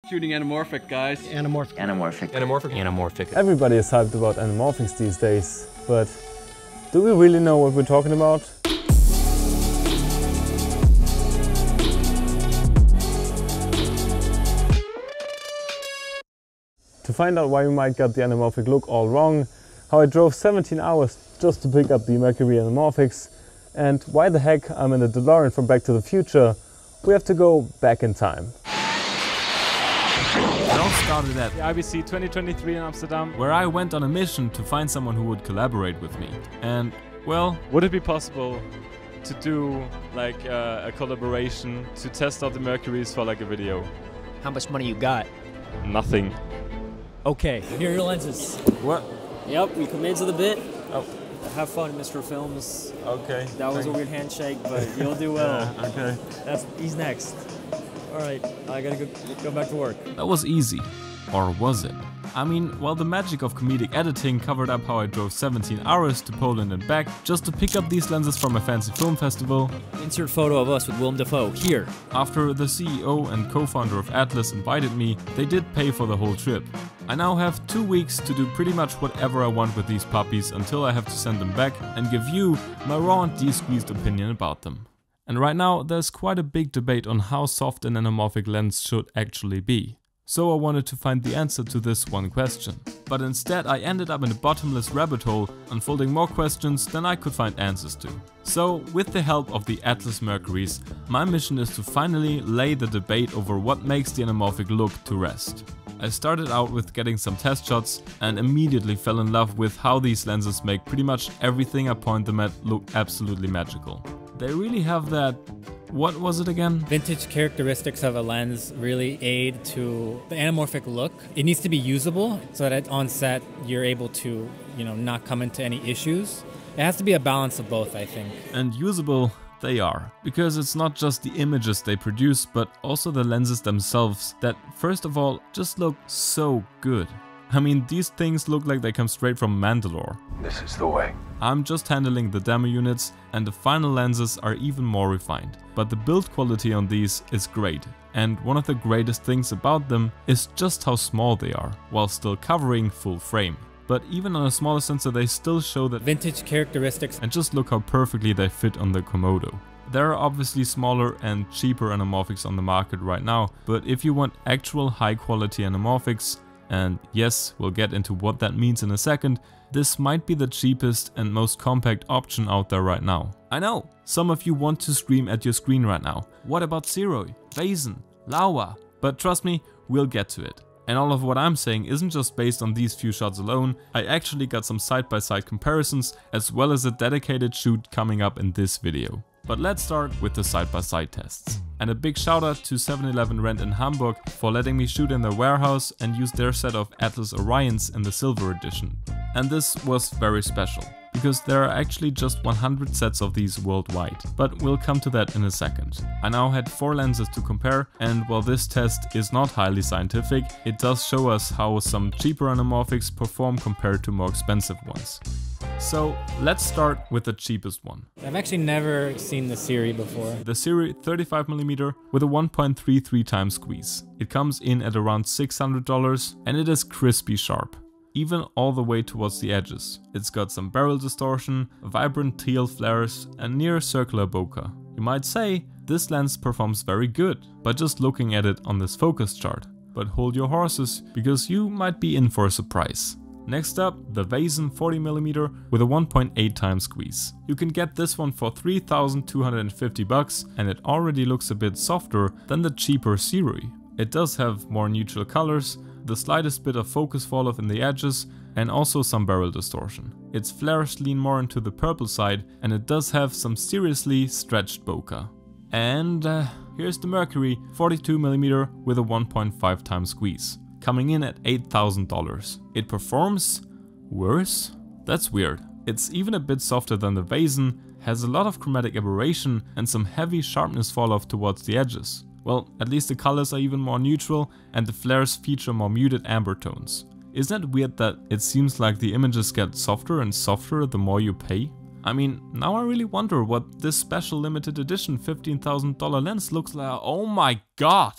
Shooting anamorphic, guys. Anamorphic. Anamorphic. Anamorphic. Anamorphic. Everybody is hyped about anamorphics these days, but do we really know what we're talking about? To find out why we might get the anamorphic look all wrong, how I drove 17 hours just to pick up the Mercury anamorphics, and why the heck I'm in the DeLorean from Back to the Future, we have to go back in time. It all started at the IBC 2023 in Amsterdam, where I went on a mission to find someone who would collaborate with me. And, well... Would it be possible to do like a collaboration to test out the Mercuries for like a video? How much money you got? Nothing. Okay, here are your lenses. What? Yep, we come into the bit. Oh. Have fun, Mr. Films. Okay. That was a weird handshake, but you'll do well. Yeah, okay. He's next. Alright, I gotta go back to work. That was easy. Or was it? I mean, while the magic of comedic editing covered up how I drove 17 hours to Poland and back just to pick up these lenses from a fancy film festival. Insert photo of us with Willem Dafoe, here. After the CEO and co-founder of Atlas invited me, they did pay for the whole trip. I now have 2 weeks to do pretty much whatever I want with these puppies until I have to send them back and give you my raw and de-squeezed opinion about them. And right now there's quite a big debate on how soft an anamorphic lens should actually be. So I wanted to find the answer to this one question. But instead I ended up in a bottomless rabbit hole, unfolding more questions than I could find answers to. So with the help of the Atlas Mercurys, my mission is to finally lay the debate over what makes the anamorphic look to rest. I started out with getting some test shots and immediately fell in love with how these lenses make pretty much everything I point them at look absolutely magical. They really have that... what was it again? Vintage characteristics of a lens really aid to the anamorphic look. It needs to be usable so that on set you're able to, not come into any issues. It has to be a balance of both, I think. And usable they are, because it's not just the images they produce, but also the lenses themselves that, first of all, just look so good. I mean, these things look like they come straight from Mandalore. This is the way. I'm just handling the demo units and the final lenses are even more refined. But the build quality on these is great. And one of the greatest things about them is just how small they are, while still covering full frame. But even on a smaller sensor they still show that vintage characteristics, and just look how perfectly they fit on the Komodo. There are obviously smaller and cheaper anamorphics on the market right now, but if you want actual high quality anamorphics, and yes, we'll get into what that means in a second, this might be the cheapest and most compact option out there right now. I know, some of you want to scream at your screen right now. What about Zeroy, Vazen, Laowa? But trust me, we'll get to it. And all of what I'm saying isn't just based on these few shots alone, I actually got some side-by-side comparisons as well as a dedicated shoot coming up in this video. But let's start with the side-by-side tests. And a big shout out to 7-Eleven Rent in Hamburg for letting me shoot in their warehouse and use their set of Atlas Orions in the silver edition. And this was very special, because there are actually just 100 sets of these worldwide, but we'll come to that in a second. I now had 4 lenses to compare, and while this test is not highly scientific, it does show us how some cheaper anamorphics perform compared to more expensive ones. So let's start with the cheapest one. I've actually never seen the Siri before. The Siri 35mm with a 1.33 times squeeze. It comes in at around $600 and it is crispy sharp, even all the way towards the edges. It's got some barrel distortion, vibrant teal flares and near circular bokeh. You might say this lens performs very good by just looking at it on this focus chart. But hold your horses, because you might be in for a surprise. Next up, the Vazen 40mm with a 1.8 times squeeze. You can get this one for $3,250 and it already looks a bit softer than the cheaper Zeroy. It does have more neutral colors, the slightest bit of focus fall off in the edges and also some barrel distortion. Its flares lean more into the purple side and it does have some seriously stretched bokeh. And here's the Mercury 42mm with a 1.5 times squeeze, coming in at $8,000. It performs worse? That's weird. It's even a bit softer than the Vazen, has a lot of chromatic aberration and some heavy sharpness fall off towards the edges. Well, at least the colors are even more neutral and the flares feature more muted amber tones. Isn't it weird that it seems like the images get softer and softer the more you pay? I mean, now I really wonder what this special limited edition $15,000 lens looks like. Oh my god!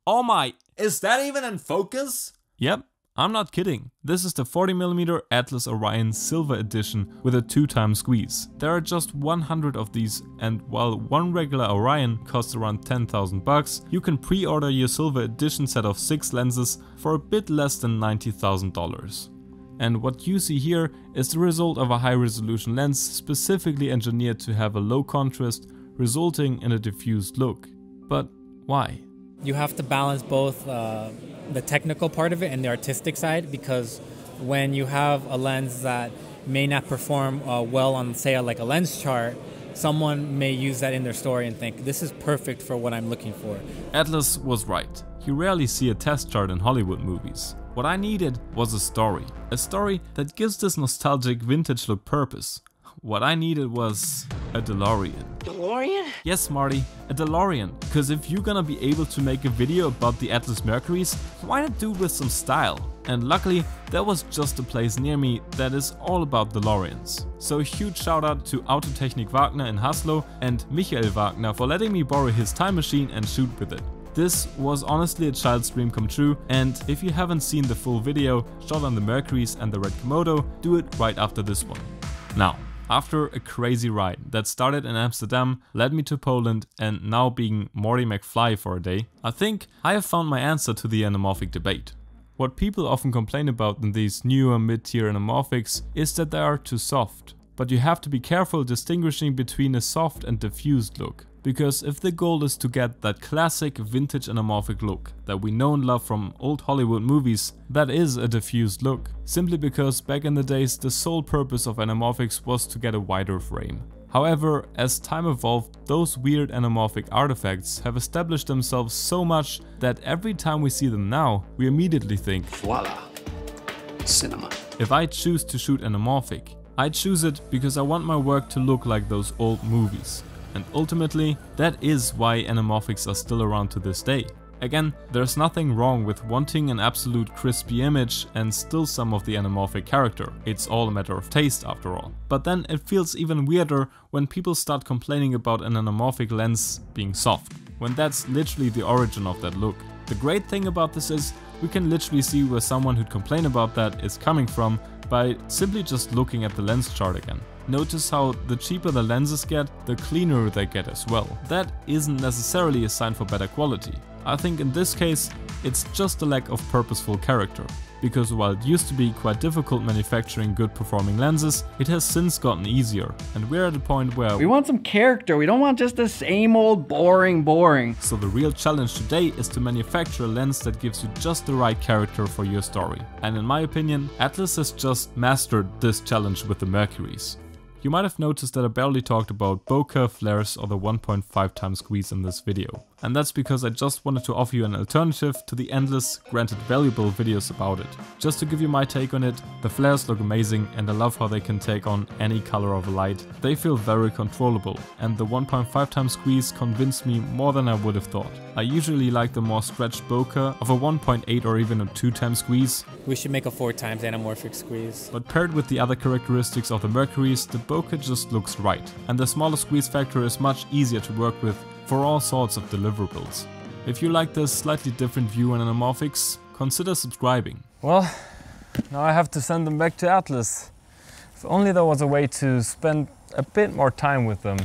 Oh my... Is that even in focus? Yep, I'm not kidding. This is the 40mm Atlas Orion Silver Edition with a 2x squeeze. There are just 100 of these, and while one regular Orion costs around 10,000 bucks, you can pre-order your Silver Edition set of 6 lenses for a bit less than $90,000. And what you see here is the result of a high resolution lens specifically engineered to have a low contrast, resulting in a diffused look. But why? You have to balance both the technical part of it and the artistic side, because when you have a lens that may not perform well on, say, like a lens chart, someone may use that in their story and think, this is perfect for what I'm looking for. Atlas was right. You rarely see a test chart in Hollywood movies. What I needed was a story that gives this nostalgic vintage look purpose. What I needed was a DeLorean. DeLorean? Yes, Marty, a DeLorean. Because if you're gonna be able to make a video about the Atlas MERCURYs, why not do it with some style? And luckily, there was just a place near me that is all about DeLoreans. So a huge shout out to Autotechnik Wagner in Haslo and Michael Wagner for letting me borrow his time machine and shoot with it. This was honestly a child's dream come true, and if you haven't seen the full video shot on the MERCURYs and the RED Komodo, do it right after this one. Now, after a crazy ride that started in Amsterdam, led me to Poland, and now being Morty McFly for a day, I think I have found my answer to the anamorphic debate. What people often complain about in these newer mid-tier anamorphics is that they are too soft. But you have to be careful distinguishing between a soft and diffused look. Because if the goal is to get that classic vintage anamorphic look that we know and love from old Hollywood movies, that is a diffused look. Simply because back in the days the sole purpose of anamorphics was to get a wider frame. However, as time evolved, those weird anamorphic artifacts have established themselves so much that every time we see them now, we immediately think, Voila. Cinema. if I choose to shoot anamorphic, I choose it because I want my work to look like those old movies. And ultimately, that is why anamorphics are still around to this day. Again, there's nothing wrong with wanting an absolute crispy image and still some of the anamorphic character. It's all a matter of taste after all. But then it feels even weirder when people start complaining about an anamorphic lens being soft, when that's literally the origin of that look. The great thing about this is we can literally see where someone who'd complain about that is coming from by simply just looking at the lens chart again. Notice how the cheaper the lenses get, the cleaner they get as well. That isn't necessarily a sign for better quality. I think in this case, it's just a lack of purposeful character. Because while it used to be quite difficult manufacturing good performing lenses, it has since gotten easier. And we're at a point where we want some character, we don't want just the same old boring. So the real challenge today is to manufacture a lens that gives you just the right character for your story. And in my opinion, Atlas has just mastered this challenge with the MERCURYs. You might have noticed that I barely talked about bokeh, flares or the 1.5x squeeze in this video. And that's because I just wanted to offer you an alternative to the endless, granted valuable videos about it. Just to give you my take on it, the flares look amazing and I love how they can take on any color of a light. They feel very controllable and the 1.5x squeeze convinced me more than I would have thought. I usually like the more stretched bokeh of a 1.8 or even a 2x squeeze. We should make a 4x anamorphic squeeze. But paired with the other characteristics of the MERCURYs, the bokeh just looks right. And the smaller squeeze factor is much easier to work with for all sorts of deliverables. If you like this slightly different view on anamorphics, consider subscribing. Well, now I have to send them back to Atlas. If only there was a way to spend a bit more time with them.